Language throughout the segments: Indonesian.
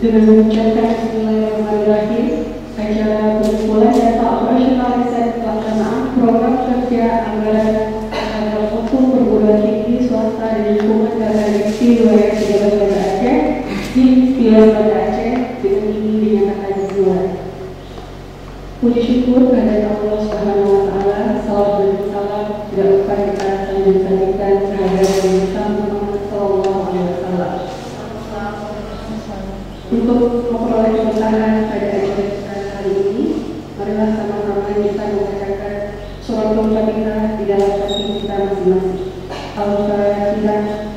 Dengan mengucapkan Bismillahirrahmanirrahim, acara pengumpulan data operasional riset pelaksanaan program kerja anggaran anggaran hukum perguruan tinggi swasta dan lingkungan data direksi wilayah pejabat Banda Aceh di Pilar Banda Aceh dengan ini dinyatakan dimulai. Puji syukur kepada Allah Subhanahu Wa Taala, salawat dan salam tidak lupa kita lanjutkan kehadiran Nabi Muhammad Sallallahu Alaihi Wasallam. Untuk memperoleh keberkahan pada acara kita hari ini, marilah sama-sama kita membacakan surat Al-Fatihah di dalam hati kita masing-masing. Al-Fatihah.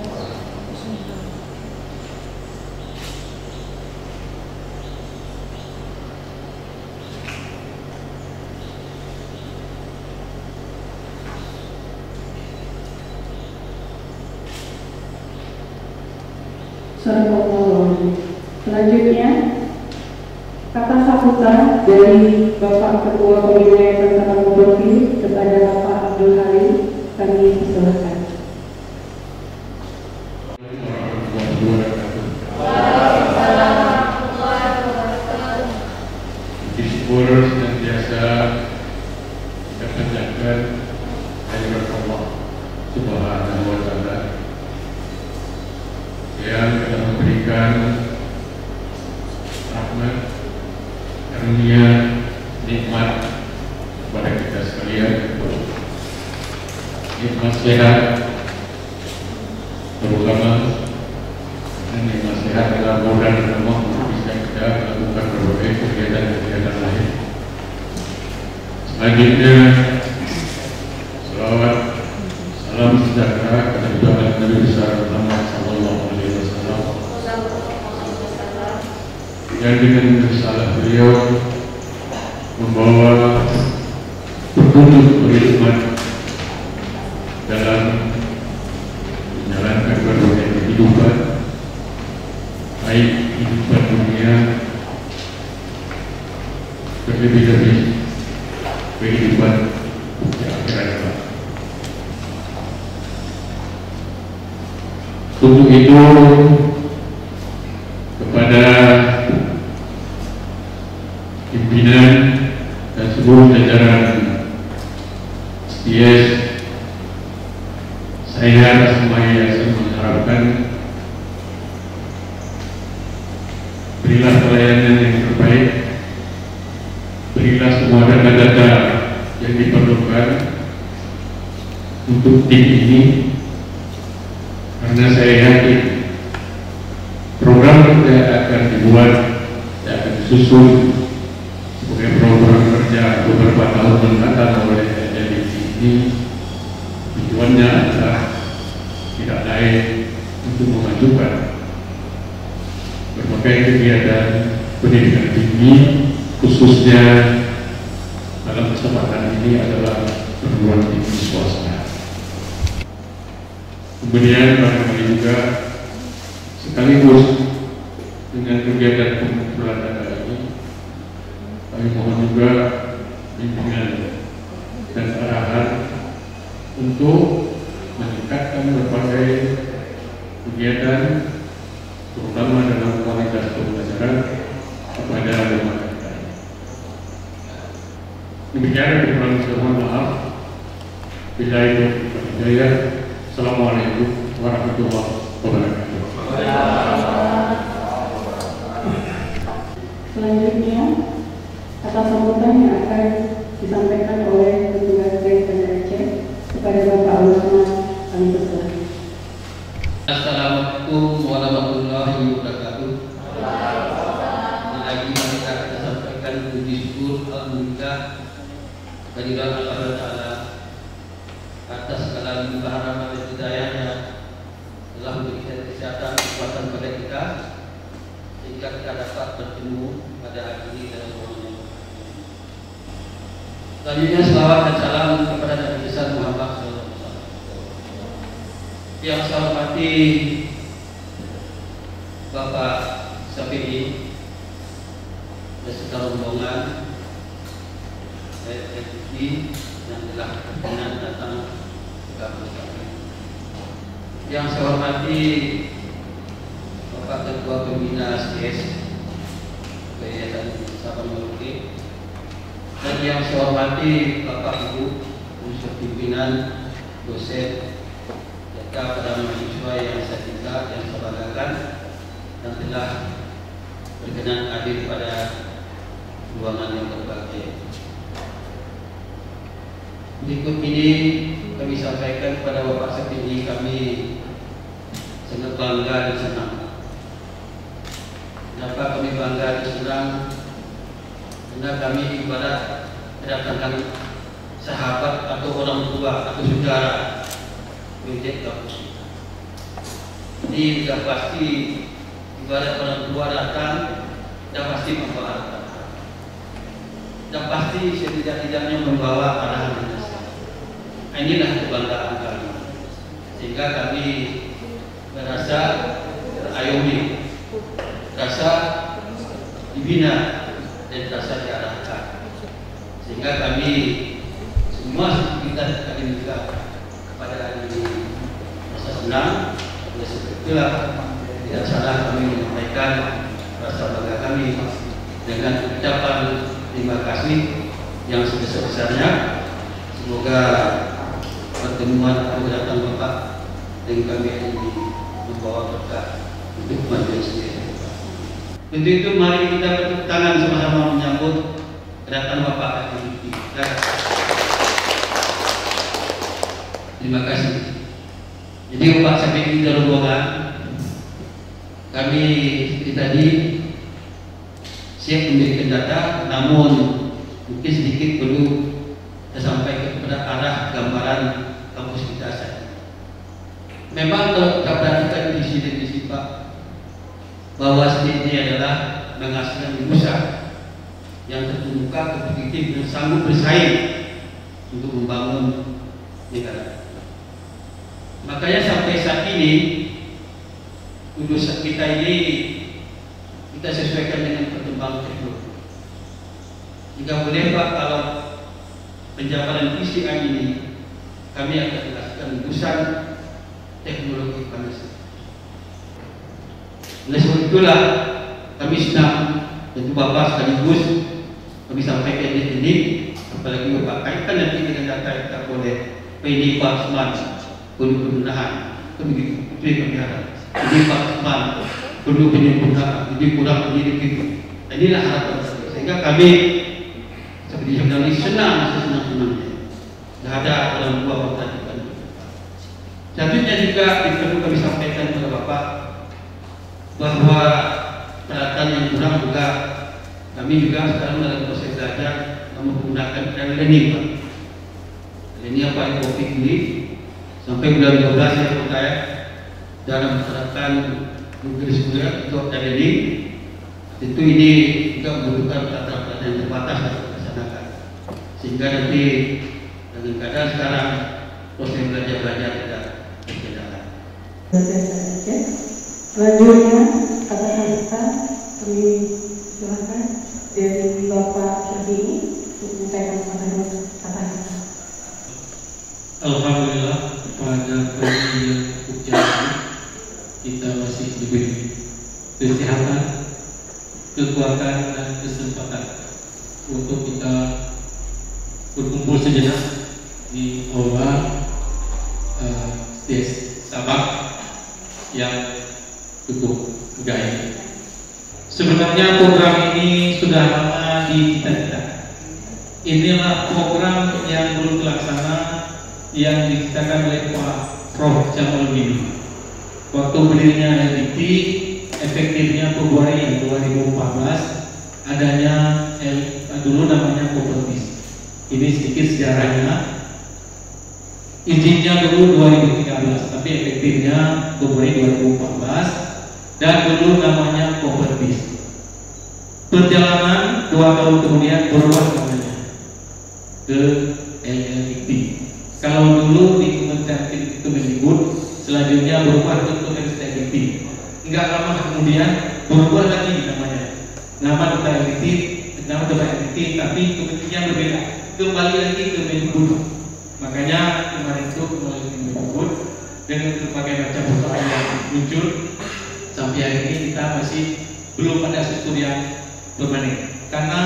Selanjutnya, kata sambutan dari Bapak Ketua Pembina Yayasan Sabang Mubroki kepada Bapak Abdul Halim, kami persilakan. Syukur senantiasa kita panjatkan kehadirat Allah Subhanahu Wa Taala yang telah memberikan rahmat, karunia, nikmat kepada kita sekalian, nikmat sehat, terutama dan nikmat sehat adalah bulan Ramadan untuk bisa kita melakukan berbagai kegiatan-kegiatan lain. Selanjutnya, salawat, salam sejahtera kepada Nabi besar Muhammad Sallallahu Alaihi Wasallam yang dengan risalah beliau membawa petunjuk berhikmat dalam menjalankan berbagai kehidupan, baik kehidupan dunia, terlebih-lebih kehidupan di akhirat. Untuk itu, kepada pimpinan dan seluruh jajaran STS, saya atas nama yayasan mengharapkan berilah pelayanan yang terbaik, berilah semua data-data yang diperlukan untuk tim ini, karena saya yakin program yang akan dibuat, yang akan disusun sebagai program kerja beberapa tahun mendatang oleh LDC ini, tujuannya adalah tidak lain untuk memajukan berbagai kegiatan pendidikan tinggi, khususnya dalam kesempatan ini adalah perguruan tinggi swasta. Kemudian barangkali juga sekaligus dengan kegiatan pengumpulan data ini, kami mohon juga bimbingan dan arahan untuk meningkatkan berbagai kegiatan, terutama dalam kualitas pembelajaran kepada lembaga kita. Demikian kurang saya mohon maaf. Bila itu berjaya. Assalamualaikum warahmatullahi wabarakatuh. Selanjutnya, kata sambutan yang akan disampaikan oleh petugas Banda Aceh kepada Bapak Ulama, kami persilakan. Assalamualaikum warahmatullahi wabarakatuh. Lagi kita sampaikan puji syukur alhamdulillah kehadiran Allah Taala atas segala limpah rahmat dan hidayahnya telah memberikan kesehatan kekuatan pada kita sehingga kita dapat bertemu pada hari ini dalam Ramadan. Selanjutnya selawat dan salam kepada Nabi besar Muhammad SAW. Yang saya hormati Bapak Syafi'i beserta rombongan FFI yang telah berkenan datang ke kampus kami. Yang saya hormati Bapak Ketua Pembina STS Yayasan Sabang Merauke, dan yang saya hormati Bapak Ibu, unsur pimpinan, dosen, serta para mahasiswa yang saya cinta, yang saya banggakan, dan telah berkenan hadir pada ruangan yang berbahagia. Berikut ini kami sampaikan kepada Bapak Sekjen, kami sangat bangga dan senang. Kenapa kami bangga dan senang? Karena kami ibarat kedatangan sahabat atau orang tua atau saudara menjadi kampus kita. Jadi sudah pasti ibarat orang tua datang, sudah pasti membawa harta, sudah pasti setidak-tidaknya membawa arahan dan nasihat. Inilah kebanggaan kami, sehingga kami merasa terayomi, rasa dibina, dan rasa diarahkan, sehingga kami semua kita juga pada hari ini merasa senang. Oleh sebab itulah tidak salah kami menyampaikan rasa bangga kami dengan ucapan terima kasih yang sebesar-besarnya. Semoga pertemuan atau datang Bapak dengan kami ini membawa berkah untuk majelis ini. Untuk itu mari kita bertepuk tangan sama-sama menyambut kedatangan Bapak hari ini. Terima kasih. Jadi Bapak sampai di dalam ruangan, kami seperti tadi siap memberikan data, namun mungkin sedikit perlu saya sampaikan kepada arah gambaran kampus kita saat ini. Memang kalau kita perhatikan visi dan misi Pak, bahwa ini adalah menghasilkan lulusan yang terbuka, kompetitif, dan sanggup bersaing untuk membangun negara. Makanya sampai saat ini lulusan kita ini kita sesuaikan dengan perkembangan teknologi. Jika boleh Pak, kalau penjabaran PCI ini kami akan melakukan lulusan teknologi informasi. Oleh sebab itulah kami senang dan Bapak sekaligus kami sampaikan di sini, apalagi Bapak kaitkan nanti dengan data yang kita boleh PD Pak Usman perlu pemenahan, itu kami harap. PD Pak Usman perlu penyempurnaan, jadi kurang menjadi begitu. Inilah harapan saya, sehingga kami seperti jurnalis senang-senangnya. Tidak ada orang tua pertanyaan. Selanjutnya juga perlu kami sampaikan kepada Bapak bahwa peralatan yang kurang juga kami juga sekarang dalam proses belajar menggunakan e-learning Pak. Ini apa yang COVID ini sampai bulan 12 ya percaya dalam menerapkan Google Scholar untuk e-learning. Tentu ini juga membutuhkan tata yang terbatas dalam dilaksanakan, sehingga nanti dengan keadaan sekarang proses belajar tidak berjalan. Selanjutnya kata-kata kami silakan dari Bapak Syafii untuk menyampaikan kata-kata. Alhamdulillah pada pagi yang hujan kita masih diberi kesehatan, kekuatan dan kesempatan untuk kita berkumpul sejenak di aula STS Sabang yang cukup megah ini. Sebenarnya program ini sudah lama dicita-cita. Inilah program yang belum terlaksana yang diciptakan oleh Pak Prof. Jamal Bini. Waktu berdirinya LDP, efektifnya Februari 2014, adanya dulu namanya Kopertis. Ini sedikit sejarahnya. Izinnya dulu 2013, tapi efektifnya Februari 2014. Dan dulu namanya Kopertis. Perjalanan 2 tahun kemudian berubah namanya ke LLDP. Kalau dulu di Kementerian Kemendikbud, selanjutnya berubah ke LLDP. Enggak lama kemudian berubah lagi namanya. Nama LLDP, nama LLDP, tapi kementerian berbeda. Kembali lagi ke Kemendikbud. Makanya kemarin itu kembali ke Kemendikbud dengan berbagai macam persoalan yang muncul. Sampai hari ini kita masih belum ada struktur yang permanen. Karena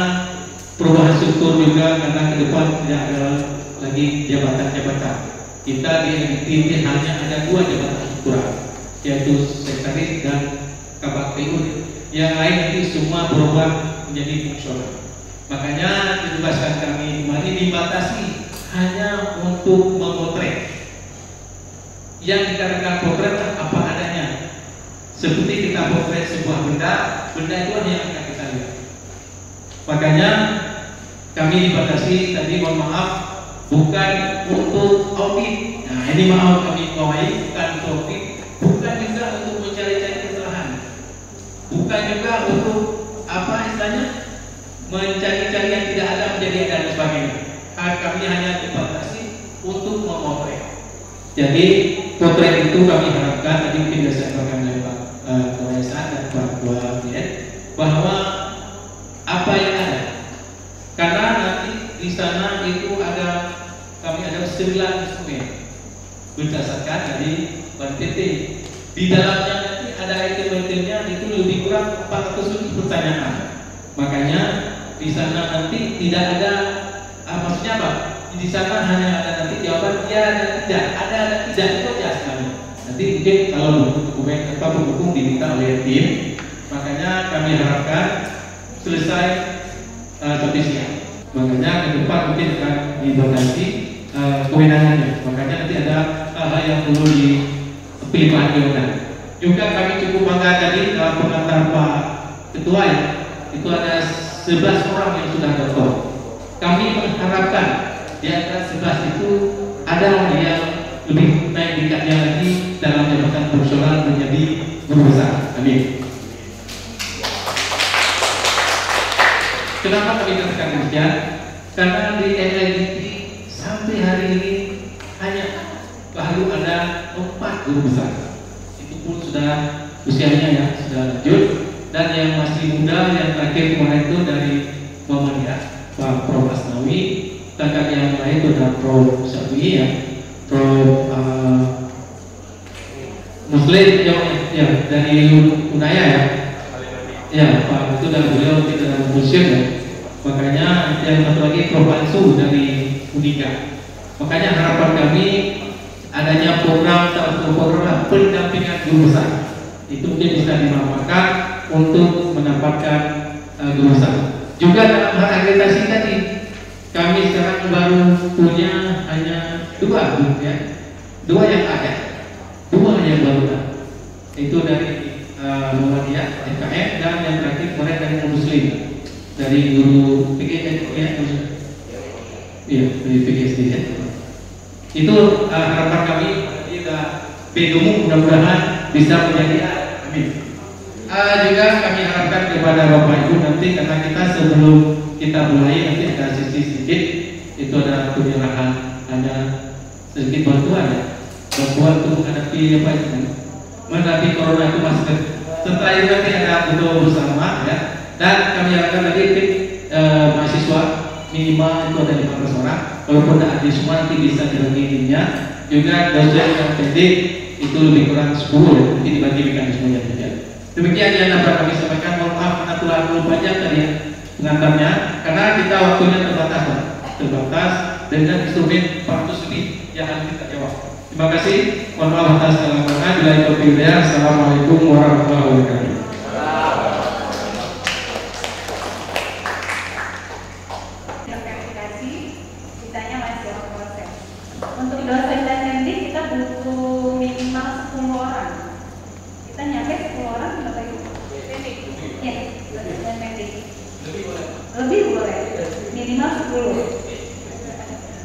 perubahan struktur juga, karena ke depan tidak ada lagi jabatan-jabatan. Kita di MIT hanya ada 2 jabatan struktural, yaitu sekretaris dan kabak PU. Yang lain nanti semua berubah menjadi fungsional. Makanya ditugaskan kami kemarin dibatasi hanya untuk memotret. Yang dikatakan potret apa adanya. Seperti kita potret sebuah benda itu hanya yang akan kita lihat. Makanya kami dibatasi tadi, mohon maaf, bukan untuk audit. Nah, ini maaf kami bawahi, bukan untuk audit, bukan juga untuk mencari-cari kesalahan, bukan juga untuk apa istilahnya mencari-cari yang tidak ada menjadi ada dan sebagainya. Kami hanya dibatasi untuk memotret. Jadi potret itu kami harapkan, tadi mungkin sudah saya sampaikan dari Pak Koresan dan Pak Ketua BN, bahwa apa yang ada, karena nanti di sana itu ada, kami ada 9 instrumen berdasarkan dari BNPT. Di dalamnya nanti ada item-itemnya itu lebih kurang 400 lebih pertanyaan. Makanya di sana nanti tidak ada, maksudnya apa? Di sana hanya ada nanti jawaban ya dan tidak, ada dan tidak, itu aja sebenarnya. Nanti mungkin kalau dokumen apa pendukung diminta oleh tim, makanya kami harapkan selesai sampai siang. Makanya ke depan mungkin akan dibatasi kewenangannya. Makanya nanti ada hal-hal yang perlu dipilih-pilihkan. Juga kami cukup bangga tadi dalam pengantar Pak Ketua ya, itu ada 11 orang yang sudah doktor. Kami mengharapkan di antara 11 itu ada yang lebih naik tingkatnya lagi dalam jabatan profesional menjadi guru besar. Amin. Kenapa kami katakan demikian? Karena di LLDT sampai hari ini hanya baru ada 4 guru besar. Itu pun sudah usianya ya sudah lanjut, dan yang masih muda yang terakhir kemarin itu dari Muhammadiyah, Pak Prof Asnawi, kakak yang lain itu adalah Prof Syafi'i ya, Prof Muslim ya dari Unaya ya Pak, itu dari beliau kita dalam museum ya. Makanya yang satu lagi Prof Ansu dari Unika. Makanya harapan kami adanya program, salah satu program pendampingan guru besar itu mungkin bisa dimanfaatkan untuk mendapatkan guru besar. Juga dalam hal akreditasi tadi, kami sekarang baru punya hanya 2 ya, 2 yang ada, 2 yang baru ada. Itu dari Muhammadiyah, FKM, dan yang terakhir kemarin dari Muslim, dari guru PGSD ya, iya dari PGSD ya. Itu harapan kami kita BDUMU mudah-mudahan bisa menjadi amin. Juga kami harapkan kepada Bapak Ibu nanti, karena kita sebelum kita mulai nanti ada sesi sedikit, itu ada penyerahan, ada sedikit bantuan ya, bantuan untuk menghadapi apa itu, menghadapi corona itu masker. Setelah itu nanti ada betul bersama ya, dan kami harapkan tadi mahasiswa minimal itu ada 15 orang, walaupun tidak ada semua nanti bisa dibagi timnya. Juga dosen yang pendidik itu lebih kurang 10 ya, nanti dibagi mekanismenya ya. Demikian yang dapat kami sampaikan. Mohon maaf karena terlalu banyak tadi ya pengantarnya, karena kita waktunya terbatas dengan instrumen 400 lebih yang harus kita jawab. Terima kasih. Mohon maaf atas segala bila itu tidak. Assalamualaikum warahmatullahi wabarakatuh. Verifikasi, ditanya masih proses. Untuk dosen dan pendidik kita butuh minimal 10 orang. Kita nyampe 10 orang berapa itu? Ya, dosen dan pendidik. Lebih boleh, minimal 10.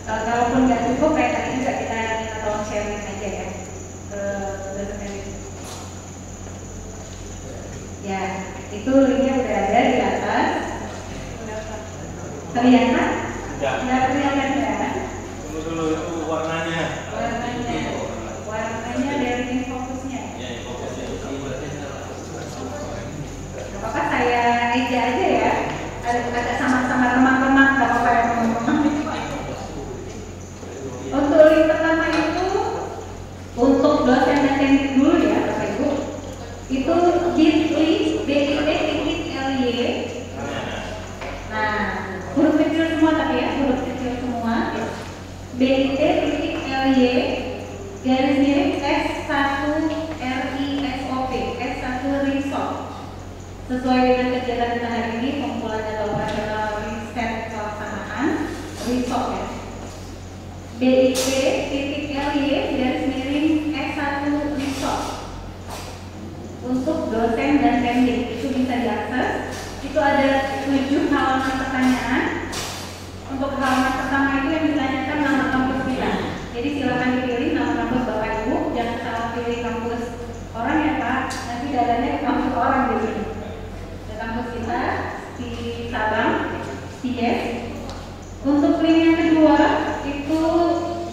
Kalaupun nggak cukup, kayak tadi juga kita tolong sharing aja ya ke dosen pendidik. Ya, itu linknya udah ada di atas. Kelihatan? Nggak kelihatan kan? Dulu itu warnanya. Warnanya dari fokusnya. Apa saya aja ya? Ada sama-sama remang-remang, nggak apa-apa ya remang-remang. Untuk link pertama itu untuk dosen dan teknik dulu ya Bapak Ibu. Itu bit.ly Sesuai dengan kegiatan kita hari ini, pengumpulan data operasional riset pelaksanaan RISOP ya. BIP.ly/S1 RISOP untuk dosen dan pendidik itu bisa diakses. Itu ada 7 halaman pertanyaan. Untuk halaman pertama itu yang ditanyakan nama kampus kita. Jadi silakan dipilih nama kampus Bapak Ibu, jangan salah pilih kampus orang ya Pak. Nanti datanya ke kampus orang di sini. Ada kampus kita di Sabang, CS. Untuk link yang kedua itu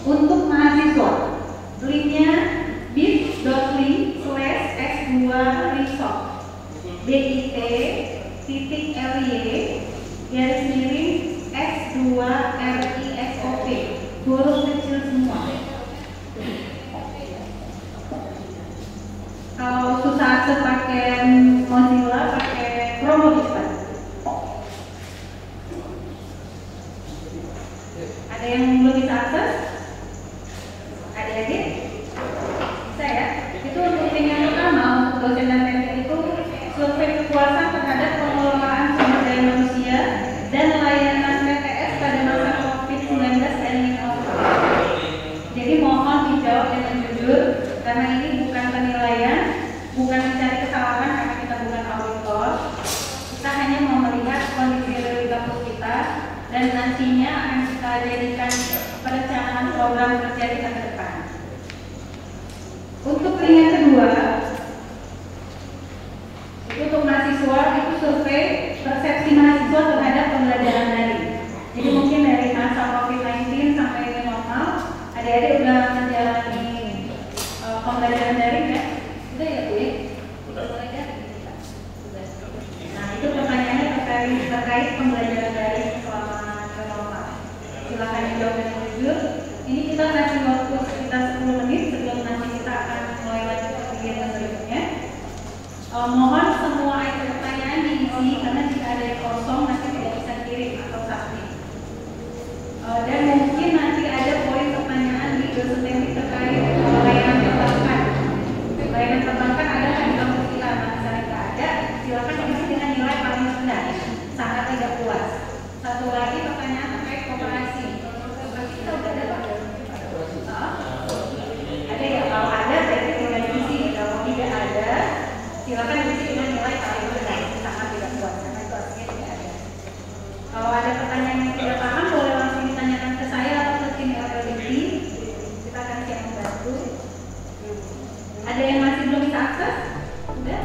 untuk mahasiswa. Linknya bit.ly/S2RISOP bit.ly/S2RISOP huruf kecil semua. Kalau susah akses pakai Mozilla, pakai Chrome bisa. Ada yang belum bisa akses? Adik-adik? Bisa ya? Itu untuk link yang pertama, untuk dosen dan pendidik itu survei kepuasan terhadap pengelolaan sumber daya manusia dan layanan PTS pada masa COVID-19 dan jadi mohon dijawab dengan jujur, karena ini bukan penilaian, bukan mencari kesalahan karena kita bukan auditor. Kita hanya mau melihat kondisi real kampus kita dan nantinya akan kita jadikan perencanaan program kerja kita ke depan. Untuk link yang kedua, itu untuk mahasiswa, itu survei persepsi mahasiswa terhadap pembelajaran daring. Jadi mungkin dari masa COVID-19 sampai ini normal, adik-adik udah menjalani pembelajaran daring ya? Udah ya Bu? Udah mulai daring kita. Nah itu pertanyaannya terkait pembelajaran daring selama normal. Silakan dijawab dengan jujur. Ini kita kasih waktu sekitar 10 menit sebelum nanti kita akan mulai lanjut ke kegiatan berikutnya. Mohon semua item pertanyaan diisi karena jika ada yang kosong nanti tidak bisa kirim atau submit. Dan mungkin nanti ada poin pertanyaan di dosen teknik terkait layanan perbankan. Layanan perbankan ada kan di kampus kita, nah misalnya tidak ada, silakan diisi dengan nilai paling rendah, sangat tidak puas. Satu lagi pertanyaan terkait koperasi. Koperasi kita udah ada Pak? Ada ya, kalau ada berarti boleh diisi, kalau tidak ada silakan diisi dengan nilai paling rendah, sangat tidak puas karena itu artinya tidak ada. Kalau ada pertanyaan yang tidak paham boleh langsung ditanyakan ke saya atau ke tim LLDP, kita akan siap membantu. Ada yang masih belum bisa akses? Udah ya.